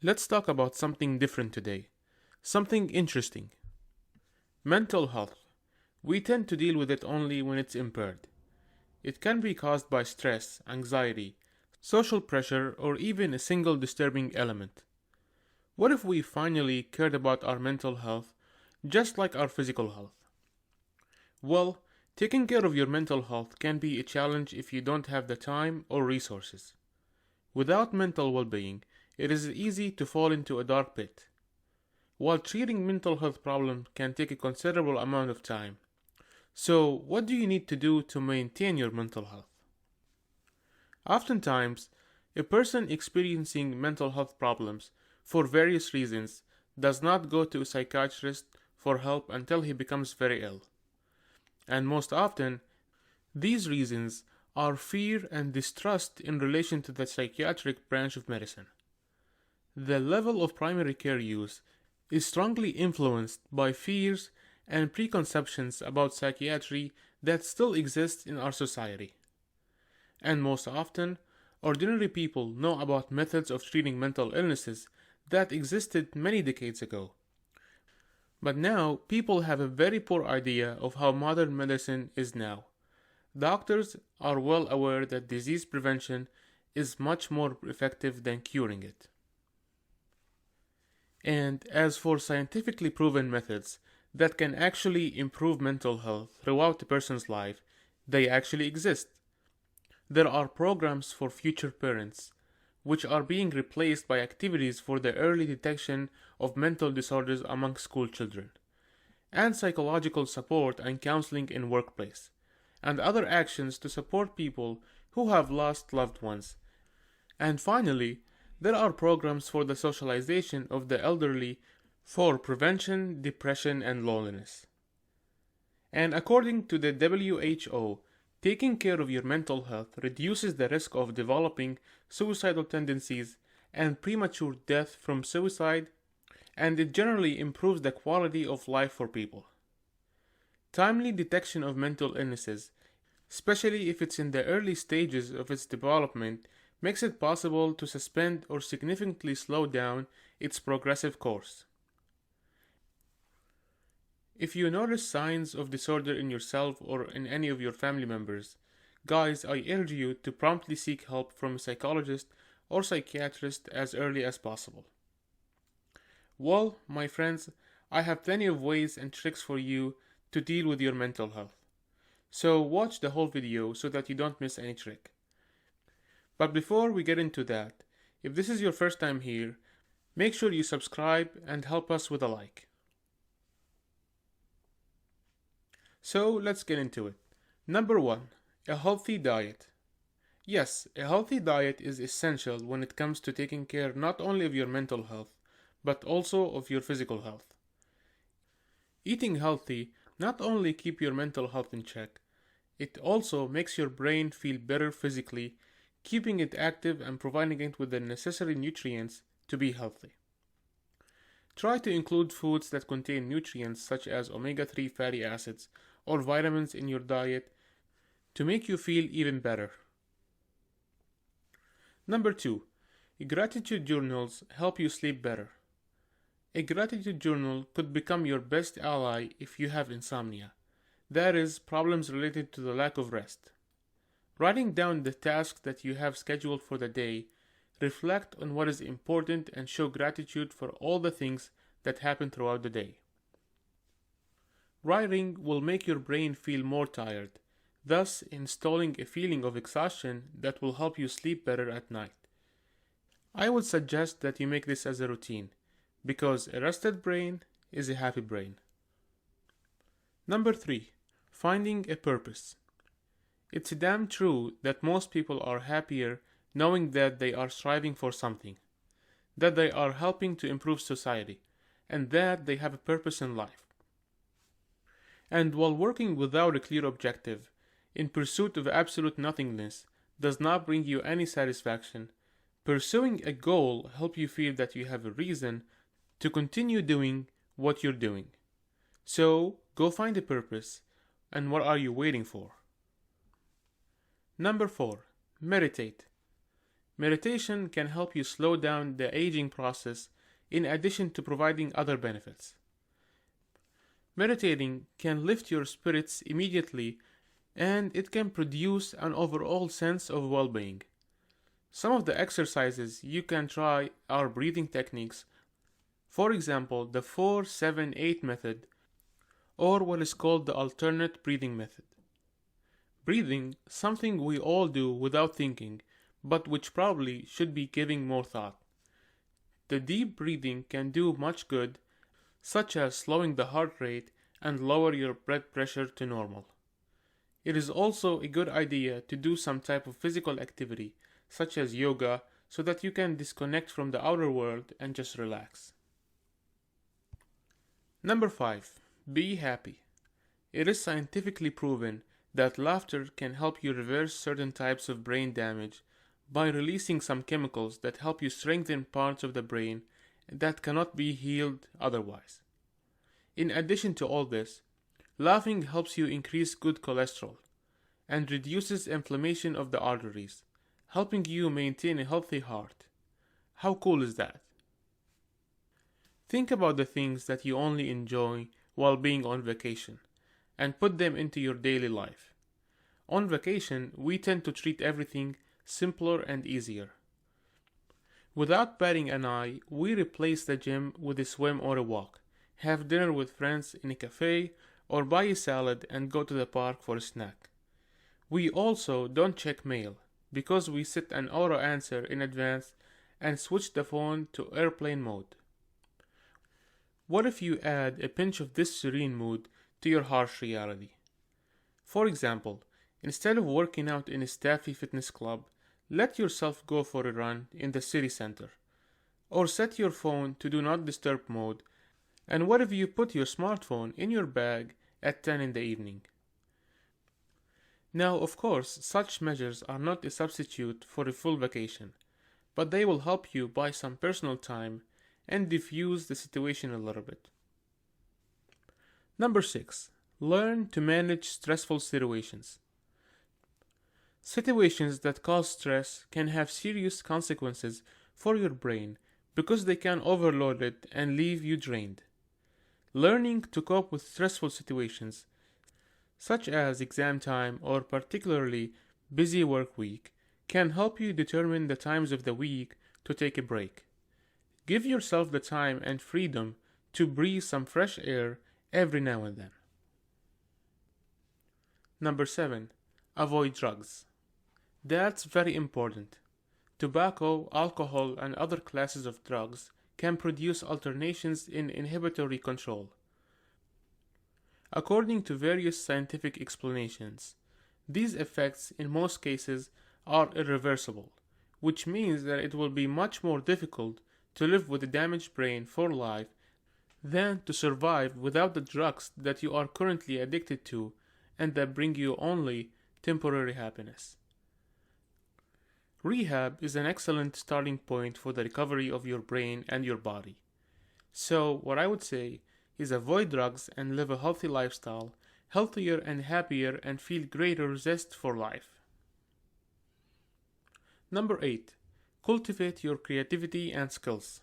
Let's talk about something different today. Something interesting. Mental health. We tend to deal with it only when it's impaired. It can be caused by stress, anxiety, social pressure, or even a single disturbing element. What if we finally cared about our mental health just like our physical health? Well, taking care of your mental health can be a challenge if you don't have the time or resources. Without mental well-being, it is easy to fall into a dark pit. While treating mental health problems can take a considerable amount of time. So, what do you need to do to maintain your mental health? Oftentimes, a person experiencing mental health problems for various reasons does not go to a psychiatrist for help until he becomes very ill. And most often, these reasons are fear and distrust in relation to the psychiatric branch of medicine. The level of primary care use is strongly influenced by fears and preconceptions about psychiatry that still exist in our society. And most often, ordinary people know about methods of treating mental illnesses that existed many decades ago. But now, people have a very poor idea of how modern medicine is now. Doctors are well aware that disease prevention is much more effective than curing it. And as for scientifically proven methods that can actually improve mental health throughout a person's life, they actually exist. There are programs for future parents, which are being replaced by activities for the early detection of mental disorders among school children, and psychological support and counseling in workplace, and other actions to support people who have lost loved ones. And finally, there are programs for the socialization of the elderly for prevention, depression, and loneliness. And according to the WHO, taking care of your mental health reduces the risk of developing suicidal tendencies and premature death from suicide, and it generally improves the quality of life for people. Timely detection of mental illnesses, especially if it's in the early stages of its development, makes it possible to suspend or significantly slow down its progressive course. If you notice signs of disorder in yourself or in any of your family members, guys, I urge you to promptly seek help from a psychologist or psychiatrist as early as possible. Well, my friends, I have plenty of ways and tricks for you to deal with your mental health. So watch the whole video so that you don't miss any trick. But before we get into that, if this is your first time here, make sure you subscribe and help us with a like. So let's get into it. Number 1. A healthy diet. Yes, a healthy diet is essential when it comes to taking care not only of your mental health, but also of your physical health. Eating healthy not only keeps your mental health in check, it also makes your brain feel better physically, keeping it active and providing it with the necessary nutrients to be healthy. Try to include foods that contain nutrients such as omega-3 fatty acids or vitamins in your diet to make you feel even better. Number 2. Gratitude journals help you sleep better. A gratitude journal could become your best ally if you have insomnia, that is, problems related to the lack of rest. Writing down the tasks that you have scheduled for the day, reflect on what is important and show gratitude for all the things that happen throughout the day. Writing will make your brain feel more tired, thus installing a feeling of exhaustion that will help you sleep better at night. I would suggest that you make this as a routine, because a rested brain is a happy brain. Number 3. Finding a purpose. It's damn true that most people are happier knowing that they are striving for something, that they are helping to improve society, and that they have a purpose in life. And while working without a clear objective, in pursuit of absolute nothingness, does not bring you any satisfaction, pursuing a goal helps you feel that you have a reason to continue doing what you're doing. So, go find a purpose, and what are you waiting for? Number 4. Meditate. Meditation can help you slow down the aging process in addition to providing other benefits. Meditating can lift your spirits immediately and it can produce an overall sense of well being. Some of the exercises you can try are breathing techniques, for example, the 4-7-8 method, or what is called the alternate breathing method. Breathing, something we all do without thinking, but which probably should be giving more thought. The deep breathing can do much good, such as slowing the heart rate and lower your blood pressure to normal. It is also a good idea to do some type of physical activity, such as yoga, so that you can disconnect from the outer world and just relax. Number 5. Be happy. It is scientifically proven that laughter can help you reverse certain types of brain damage by releasing some chemicals that help you strengthen parts of the brain that cannot be healed otherwise. In addition to all this, laughing helps you increase good cholesterol and reduces inflammation of the arteries, helping you maintain a healthy heart. How cool is that? Think about the things that you only enjoy while being on vacation and put them into your daily life. On vacation, we tend to treat everything simpler and easier. Without batting an eye, we replace the gym with a swim or a walk, have dinner with friends in a cafe, or buy a salad and go to the park for a snack. We also don't check mail, because we set an auto answer in advance and switch the phone to airplane mode. What if you add a pinch of this serene mood to your harsh reality? For example, instead of working out in a staffy fitness club, let yourself go for a run in the city center. Or set your phone to do not disturb mode, and what if you put your smartphone in your bag at 10 in the evening? Now, of course, such measures are not a substitute for a full vacation, but they will help you buy some personal time and diffuse the situation a little bit. Number 6. Learn to manage stressful situations. Situations that cause stress can have serious consequences for your brain because they can overload it and leave you drained. Learning to cope with stressful situations, such as exam time or particularly busy work week, can help you determine the times of the week to take a break. Give yourself the time and freedom to breathe some fresh air every now and then. Number 7. Avoid drugs. That's very important. Tobacco, alcohol, and other classes of drugs can produce alternations in inhibitory control. According to various scientific explanations, these effects in most cases are irreversible, which means that it will be much more difficult to live with a damaged brain for life than to survive without the drugs that you are currently addicted to and that bring you only temporary happiness. Rehab is an excellent starting point for the recovery of your brain and your body. So, what I would say is avoid drugs and live a healthy lifestyle, healthier and happier, and feel greater zest for life. Number 8. Cultivate your creativity and skills.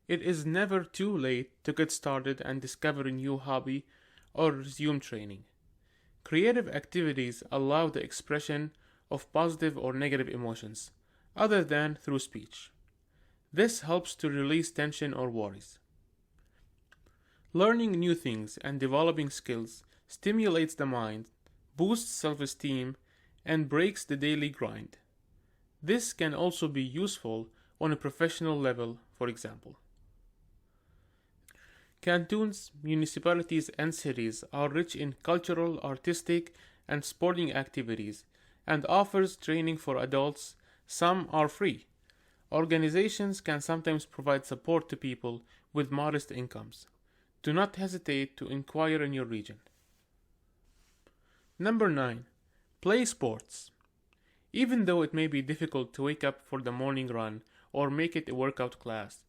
It is never too late to get started and discover a new hobby or resume training. Creative activities allow the expression of positive or negative emotions, other than through speech. This helps to release tension or worries. Learning new things and developing skills stimulates the mind, boosts self-esteem, and breaks the daily grind. This can also be useful on a professional level, for example. Cantons, municipalities, and cities are rich in cultural, artistic, and sporting activities and offers training for adults. Some are free. Organizations can sometimes provide support to people with modest incomes. Do not hesitate to inquire in your region. Number 9. Play sports. Even though it may be difficult to wake up for the morning run or make it a workout class,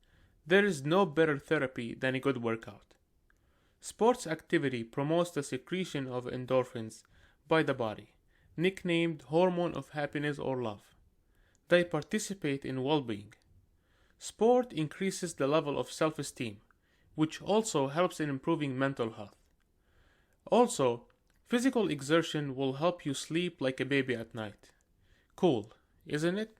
there is no better therapy than a good workout. Sports activity promotes the secretion of endorphins by the body, nicknamed hormone of happiness or love. They participate in well-being. Sport increases the level of self-esteem, which also helps in improving mental health. Also, physical exertion will help you sleep like a baby at night. Cool, isn't it?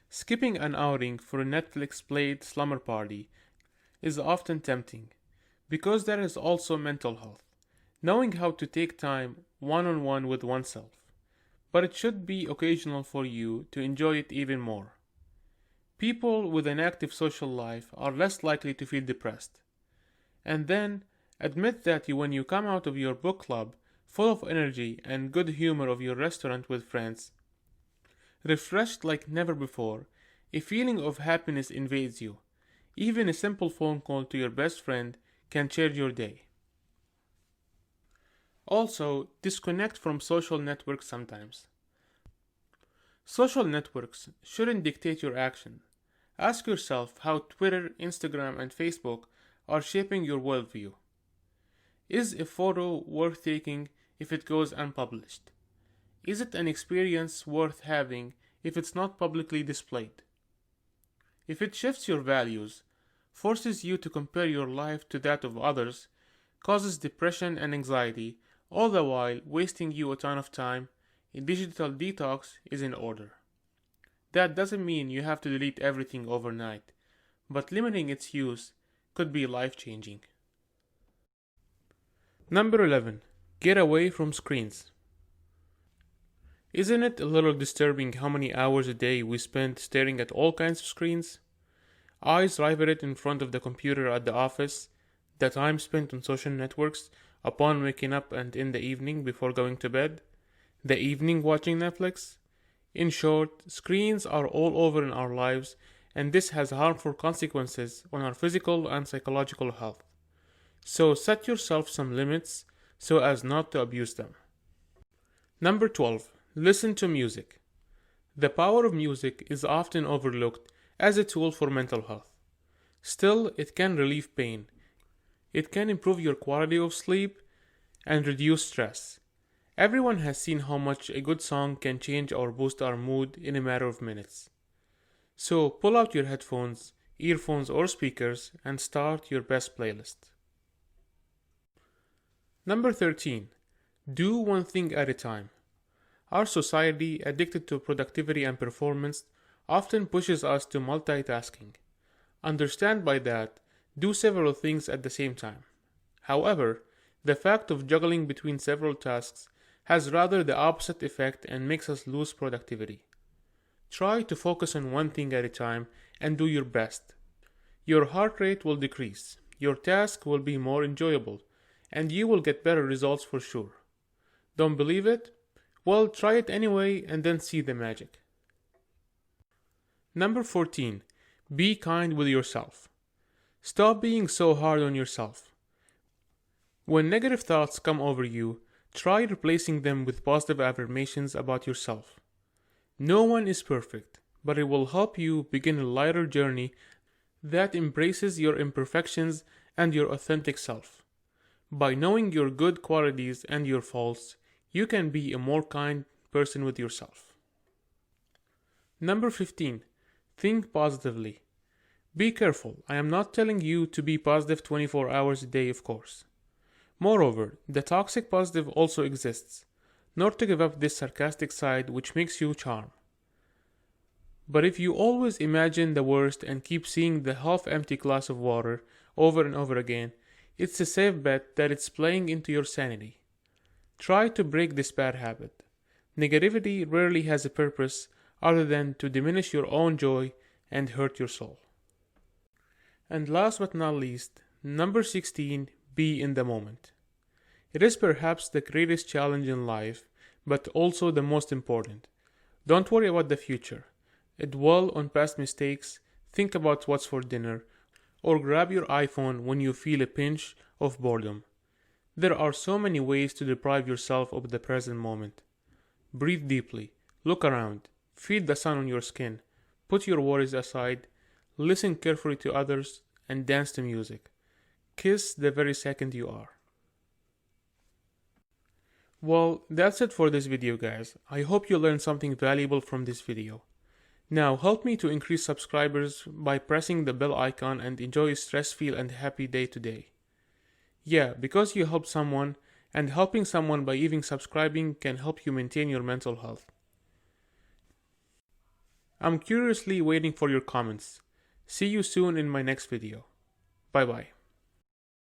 Skipping an outing for a Netflix played slumber party is often tempting, because there is also mental health, knowing how to take time one on one with oneself. But it should be occasional for you to enjoy it even more. People with an active social life are less likely to feel depressed. And then, admit that when you come out of your book club full of energy and good humor of your restaurant with friends, refreshed like never before, a feeling of happiness invades you. Even a simple phone call to your best friend can change your day. Also, disconnect from social networks sometimes. Social networks shouldn't dictate your action. Ask yourself how Twitter, Instagram, and Facebook are shaping your worldview. Is a photo worth taking if it goes unpublished? Is it an experience worth having if it's not publicly displayed? If it shifts your values, forces you to compare your life to that of others, causes depression and anxiety, all the while wasting you a ton of time, a digital detox is in order. That doesn't mean you have to delete everything overnight, but limiting its use could be life-changing. Number 11. Get away from screens. Isn't it a little disturbing how many hours a day we spend staring at all kinds of screens? Eyes riveted in front of the computer at the office, the time spent on social networks upon waking up and in the evening before going to bed, the evening watching Netflix. In short, screens are all over in our lives, and this has harmful consequences on our physical and psychological health. So set yourself some limits so as not to abuse them. Number 12. Listen to music. The power of music is often overlooked as a tool for mental health. Still, it can relieve pain. It can improve your quality of sleep and reduce stress. Everyone has seen how much a good song can change or boost our mood in a matter of minutes. So pull out your headphones, earphones, or speakers and start your best playlist. Number 13. Do one thing at a time. Our society, addicted to productivity and performance, often pushes us to multitasking. Understand by that, do several things at the same time. However, the fact of juggling between several tasks has rather the opposite effect and makes us lose productivity. Try to focus on one thing at a time and do your best. Your heart rate will decrease, your task will be more enjoyable, and you will get better results for sure. Don't believe it? Well, try it anyway and then see the magic. Number 14. Be kind with yourself. Stop being so hard on yourself. When negative thoughts come over you, try replacing them with positive affirmations about yourself. No one is perfect, but it will help you begin a lighter journey that embraces your imperfections and your authentic self. By knowing your good qualities and your faults, you can be a more kind person with yourself. Number 15. Think positively. Be careful, I am not telling you to be positive 24 hours a day, of course. Moreover, the toxic positive also exists, not to give up this sarcastic side which makes you charm. But if you always imagine the worst and keep seeing the half-empty glass of water over and over again, it's a safe bet that it's playing into your sanity. Try to break this bad habit. Negativity rarely has a purpose other than to diminish your own joy and hurt your soul. And last but not least, number 16, be in the moment. It is perhaps the greatest challenge in life, but also the most important. Don't worry about the future. Dwell on past mistakes, think about what's for dinner, or grab your iPhone when you feel a pinch of boredom. There are so many ways to deprive yourself of the present moment. Breathe deeply, look around, feel the sun on your skin, put your worries aside, listen carefully to others, and dance to music. Kiss the very second you are. Well, that's it for this video, guys. I hope you learned something valuable from this video. Now, help me to increase subscribers by pressing the bell icon and enjoy a stress-free and happy day today. Yeah, because you helped someone, and helping someone by even subscribing can help you maintain your mental health. I'm curiously waiting for your comments. See you soon in my next video. Bye bye.